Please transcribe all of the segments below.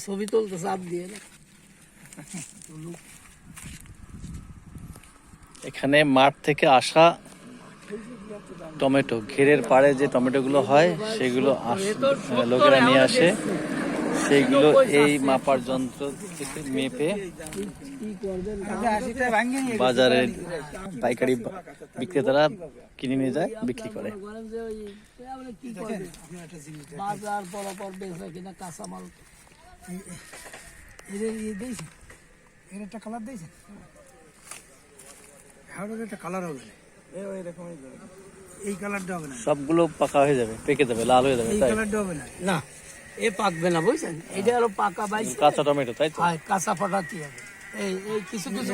ছবি তুলতে চাপ দিয়ে এখানে মাঠ থেকে আসা টমেটো, ঘেরের পাড়ে যে টমেটো গুলো হয় সেগুলো লোকেরা নিয়ে আসে, সেইগুলো এই মাপার যন্ত্র থেকে মেপে বাজারে পাইকারি বিক্রেতারা কিনে নিয়ে যায়, বিক্রি করে। বাজার বরাবর বেচা কিনা কাঁচামাল একটা কালার দিয়েছে, একটা কালার হবে এই কালারটা হবে না, সবগুলো পাকা হয়ে যাবে, পেকে যাবে, লাল হয়ে যাবে, এই কালারটা হবে না, না এ পাকবে না, বুঝছেন? এটা হলো পাকা বাইছে কাঁচা টমেটো, তাই তো? কাঁচা ফাটাতে হবে। এই কিছু কিছু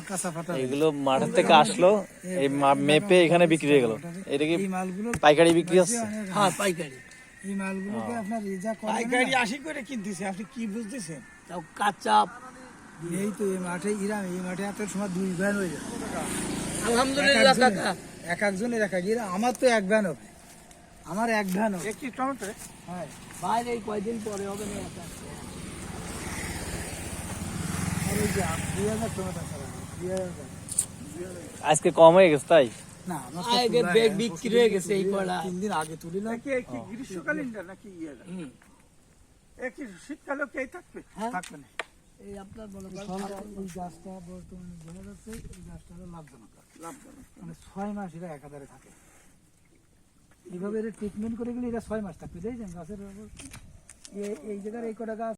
কাঁচা ফাটা এগুলো মাঠের থেকে আসলো, এই মেপে এখানে বিক্রি হয়ে গেল। এটা কি পাইকারি বিক্রি হচ্ছে? হ্যাঁ পাইকারি। এই মালগুলোকে আপনার পাইকারি 80 করে কিনতেছে, আপনি কি বুঝতেছেন? তাও কাঁচা এই তো এই মাঠে এই মাঠে এত সময় 2 ভ্যান হয়ে যায় আলহামদুলিল্লাহ কাকা। এক একজনের এক এক, আমার তো 1 ভ্যান হবে, আমার 1 ভ্যান হবে একটি টমেটো। হ্যাঁ বাইরে এই কয়দিন পরে হবে না, আর এই যে 2000 টমেটো ছাড়া 2000 আজকে কম হয়ে গেছে, তাই? না আগে ব্যাগ বিক্রি হয়ে গেছে এই কয়টা 3 দিন আগে তুলিলাম। কি গ্রীষ্মকালীন নাকি কি শীতকালেও কি থাকবে? থাকবে না। এই আপনার বলে এই গাছটা বর্তমানে বোঝা যাচ্ছে এই গাছটা হলো লাভজনক, মানে 6 মাস এটা একাধারে থাকে। এইভাবে ট্রিটমেন্ট করে গেলে এটা 6 মাস থাকবে। দেখছেন গাছের এই জায়গার এই কটা গাছ